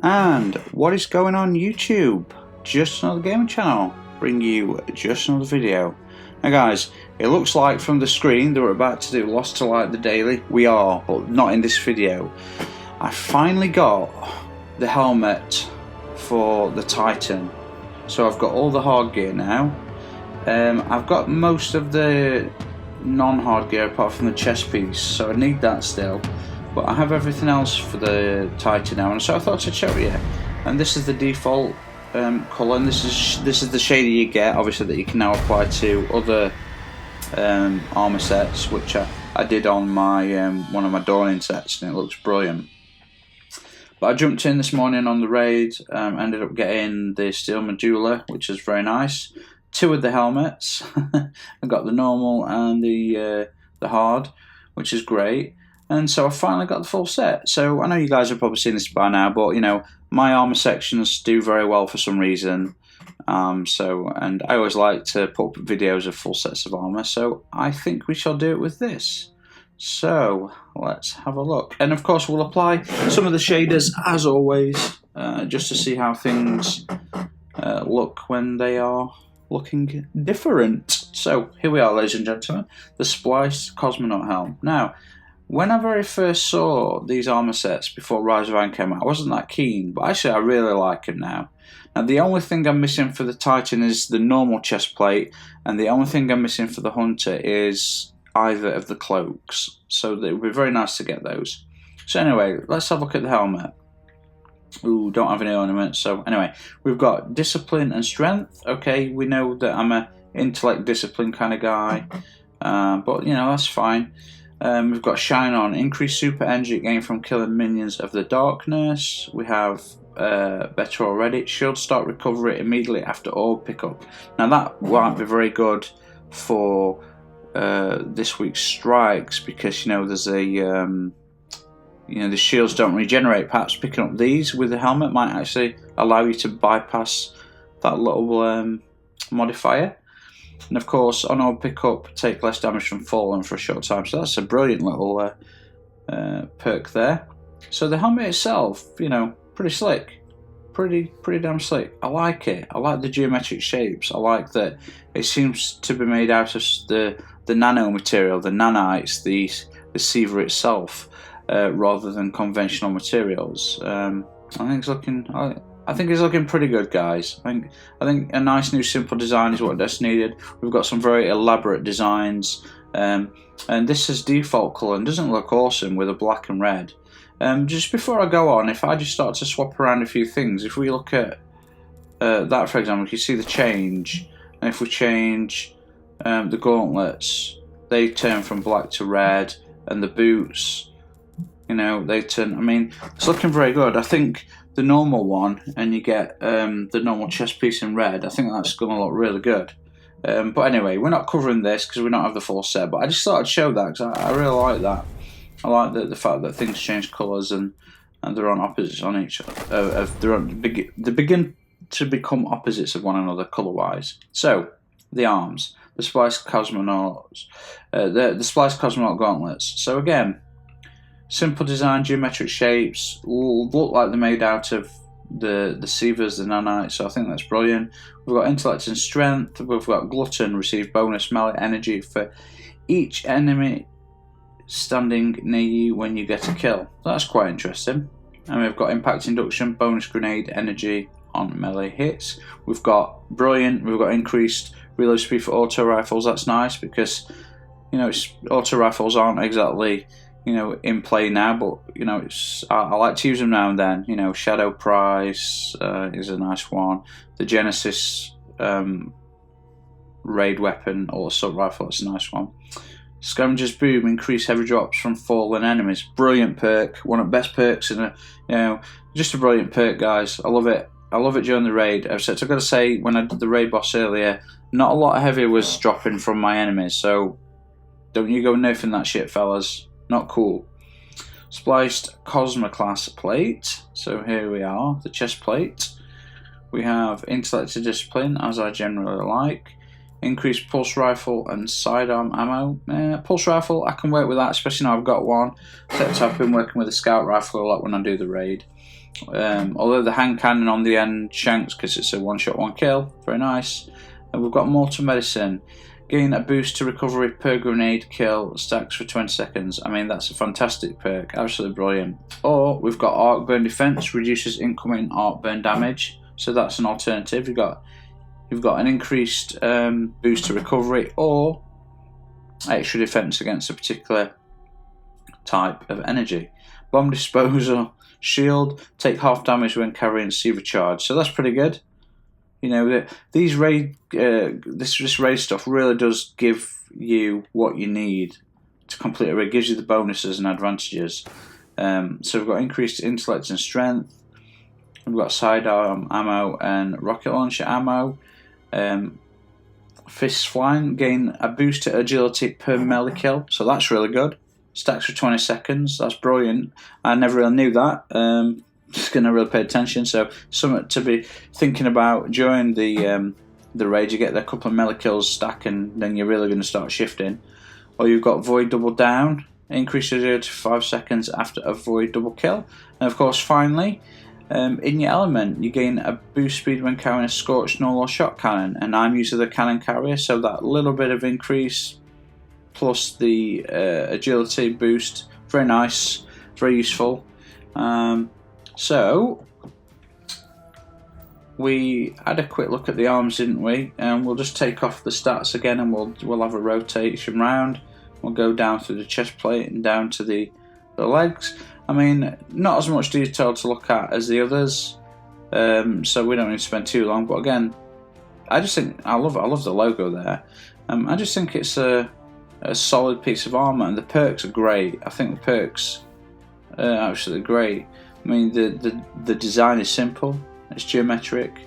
And what is going on YouTube? Just another gaming channel, bring you just another video. Now guys, it looks like from the screen that we're about to do Lost to Light the Daily. We are, but not in this video. I finally got the helmet for the Titan. So I've got all the hard gear now. I've got most of the non-hard gear apart from the chest piece, so I need that still. But I have everything else for the Titan now, and so I thought I'd show you. And this is the default colour, and this is the shade you get, obviously, that you can now apply to other armour sets, which I did on my one of my Dawning sets, and it looks brilliant. But I jumped in this morning on the raid, ended up getting the steel medulla, which is very nice. Two of the helmets. I got the normal and the hard, which is great. And so I finally got the full set. So I know you guys have probably seen this by now, but you know, my armour sections do very well for some reason. And I always like to put up videos of full sets of armour, so I think we shall do it with this. So let's have a look. And of course we'll apply some of the shaders as always, just to see how things look when they are looking different. So here we are, ladies and gentlemen, the Spliced Cosmonaut helm. Now, when I very first saw these armour sets before Rise of Iron came out, I wasn't that keen, but actually I really like them now. Now the only thing I'm missing for the Titan is the normal chest plate, and the only thing I'm missing for the Hunter is either of the cloaks. So it would be very nice to get those. So anyway, let's have a look at the helmet. Ooh, don't have any ornaments. So anyway, we've got discipline and strength. Okay, we know that I'm a intellect discipline kind of guy, but you know, that's fine. We've got shine on, increased super energy gain from killing minions of the darkness. We have better already, shield start recovery immediately after orb pickup. Now that won't be very good for this week's strikes, because you know there's a the shields don't regenerate. Perhaps picking up these with the helmet might actually allow you to bypass that little modifier. And of course, on orb pickup, take less damage from falling for a short time. So that's a brilliant little perk there. So the helmet itself, you know, pretty slick, pretty damn slick. I like it. I like the geometric shapes. I like that it seems to be made out of the nano material, the nanites, the Siva itself, rather than conventional materials. I think it's looking pretty good, guys. I think a nice new simple design is what that's needed. We've got some very elaborate designs, and this is default colour and doesn't look awesome with a black and red. Just before I go on, if I just start to swap around a few things, if we look at that for example, you can see the change, and if we change the gauntlets, they turn from black to red, and the boots, you know, they turn. I mean, it's looking very good. I think the normal one, and you get the normal chest piece in red, I think that's going to look really good. But anyway, we're not covering this because we don't have the full set, but I just thought I'd show that because I really like that. I like the fact that things change colours and they're on opposites on each other. They begin to become opposites of one another colour-wise. So, the arms, the Spliced Cosmonauts, the Spliced Cosmonaut gauntlets. So again, simple design, geometric shapes, look like they're made out of the Sivas, the nanites, so I think that's brilliant. We've got intellect and strength. We've got glutton, receive bonus melee energy for each enemy standing near you when you get a kill. That's quite interesting. And we've got impact induction, bonus grenade energy on melee hits. We've got brilliant. We've got increased reload speed for auto rifles. That's nice because you know auto rifles aren't exactly in play now, but you know I like to use them now and then. You know, Shadow Price is a nice one. The Genesis raid weapon or assault rifle, it's a nice one. Scavenger's Boom, increase heavy drops from fallen enemies. Brilliant perk, one of the best perks in just a brilliant perk, guys. I love it. I love it during the raid. I've got to say, when I did the raid boss earlier, not a lot of heavy was dropping from my enemies, so don't you go nerfing that shit, fellas. Not cool. Spliced Cosmoclast plate. So here we are, the chest plate. We have intellect to discipline, as I generally like. Increased pulse rifle and sidearm ammo. Pulse rifle, I can work with that, especially now I've got one. Except I've been working with a scout rifle a lot when I do the raid. Although the hand cannon on the end shanks because it's a one shot, one kill. Very nice. And we've got mortar medicine. Gain a boost to recovery per grenade kill, stacks for 20 seconds. I mean, that's a fantastic perk, absolutely brilliant. Or we've got arc burn defense, reduces incoming arc burn damage. So that's an alternative. You've got an increased boost to recovery or extra defense against a particular type of energy. Bomb disposal shield, take half damage when carrying Seaver charge. So that's pretty good. You know, these raid, this raid stuff really does give you what you need to complete a raid. It gives you the bonuses and advantages. So we've got increased intellect and strength. We've got sidearm ammo and rocket launcher ammo. Fists flying, gain a boost to agility per melee kill. So that's really good. Stacks for 20 seconds. That's brilliant. I never really knew that. Just going to really pay attention. So something to be thinking about during the raid. You get a couple of melee kills stack, and then you're really going to start shifting. Or you've got void double down. Increase agility for 5 seconds after a void double kill. And of course, finally, in your element, you gain a boost speed when carrying a scorched null or shot cannon. And I'm using the cannon carrier, so that little bit of increase plus the agility boost, very nice, very useful. So we had a quick look at the arms, didn't we? And we'll just take off the stats again, and we'll have a rotation round. We'll go down through the chest plate and down to the legs. I mean, not as much detail to look at as the others, so we don't need to spend too long. But again, I just think I love the logo there. I just think it's a solid piece of armor, and the perks are great. I think the perks are absolutely great. I mean, the design is simple. It's geometric.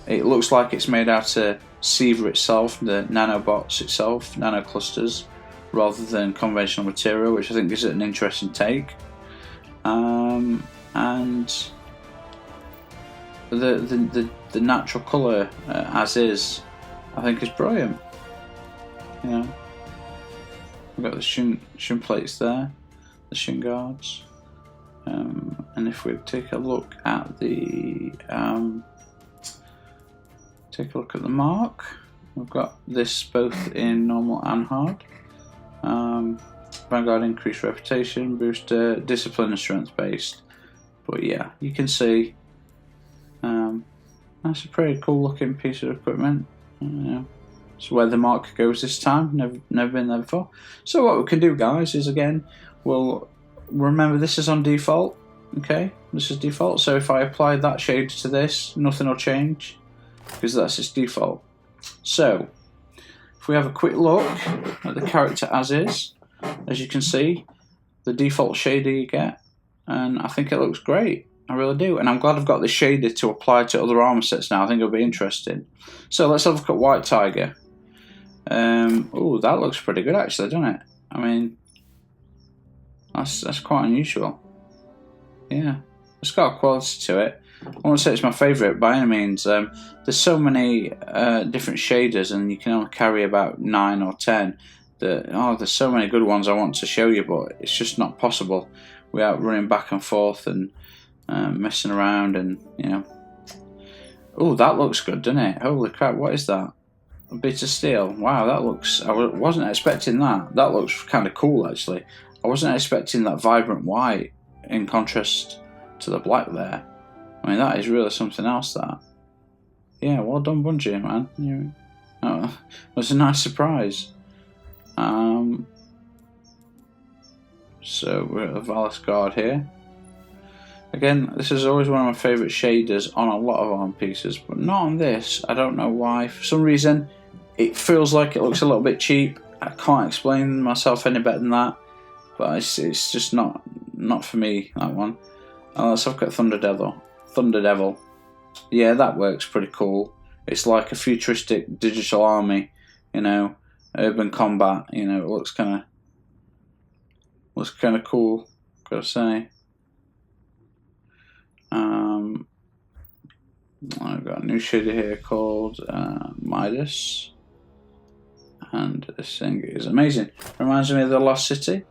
It looks like it's made out of Seaver itself, the nanobots itself, nano clusters, rather than conventional material, which I think is an interesting take. And the natural colour as is, I think is brilliant. You know, we've got the shin plates there, the shin guards, and if we take a look at the mark, we've got this both in normal and hard. Vanguard increased reputation, booster, discipline and strength based. But yeah, you can see that's a pretty cool looking piece of equipment. So where the mark goes this time, never been there before. So what we can do, guys, is again, we'll remember this is on default. Okay, this is default. So if I apply that shade to this, nothing will change because that's its default. So if we have a quick look at the character as is, as you can see, the default shader you get, and I think it looks great. I really do, and I'm glad I've got the shader to apply to other armor sets now. I think it'll be interesting. So let's have a look at White Tiger. Oh, that looks pretty good actually, doesn't it? I mean, that's quite unusual. Yeah, it's got a quality to it. I won't say it's my favourite by any means. There's so many different shaders, and you can only carry about 9 or 10. There's so many good ones I want to show you, but it's just not possible without running back and forth and messing around, and you know. Oh, that looks good, doesn't it? Holy crap, what is that? A bit of steel. Wow, that looks. I wasn't expecting that. That looks kind of cool, actually. I wasn't expecting that vibrant white in contrast to the black there. I mean, that is really something else, that. Yeah, well done, Bungie, man. It was a nice surprise. So we're at the Valis Guard here. Again, this is always one of my favourite shaders on a lot of arm pieces, but not on this. I don't know why. For some reason, it feels like it looks a little bit cheap. I can't explain myself any better than that, but it's just not for me, that one. Let's have a look at Thunder Devil. Yeah, that works pretty cool. It's like a futuristic digital army, you know, urban combat. You know, it looks kind of cool, gotta say. I've got a new shader here called Midas. and this thing is amazing. Reminds me of the Lost City.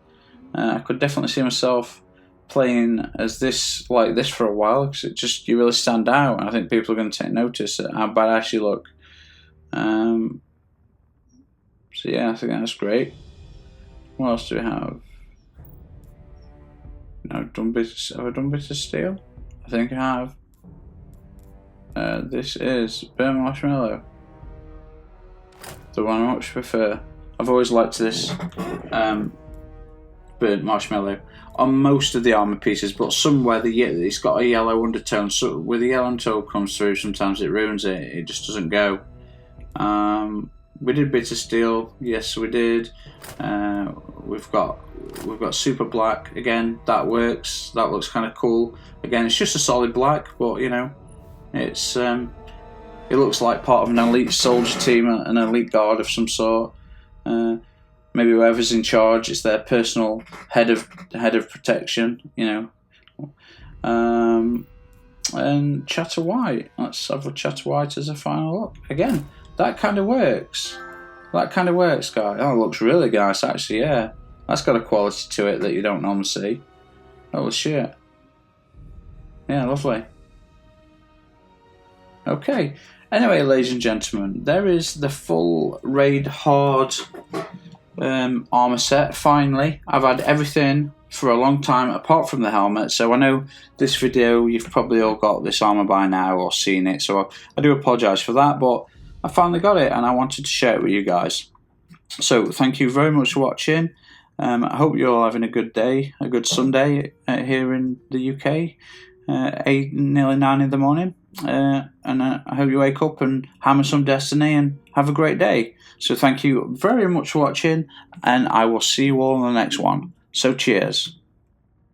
I could definitely see myself playing as this, like this, for a while, because it just, you really stand out, and I think people are going to take notice at how badass you look. So yeah, I think that's great. What else do we have? No, have I done bits of steel? I think I have. This is burnt marshmallow, the one I much prefer. I've always liked this burnt marshmallow on most of the armour pieces, but somewhere it's got a yellow undertone, so where the yellow undertone comes through, sometimes it ruins it. It just doesn't go. We did bits of steel, yes we did. We've got super black again. That works. That looks kind of cool. Again, it's just a solid black, but you know, it's it looks like part of an elite soldier team, an elite guard of some sort. Maybe whoever's in charge, it's their personal head of protection, you know. And Chatter White. Let's have a Chatter White as a final look. Again, that kind of works. That kind of works, guys. Oh, it looks really nice, actually. Yeah, that's got a quality to it that you don't normally see. Holy shit. Yeah, lovely. Okay. Anyway, ladies and gentlemen, there is the full Raid Hard armour set. Finally, I've had everything for a long time apart from the helmet, so I know this video you've probably all got this armour by now or seen it, so I do apologise for that, but I finally got it and I wanted to share it with you guys. So thank you very much for watching. I hope you're all having a good day, a good Sunday here in the UK, 8, nearly 9 in the morning. And I hope you wake up and hammer some Destiny and have a great day. So thank you very much for watching, and I will see you all in the next one. So cheers.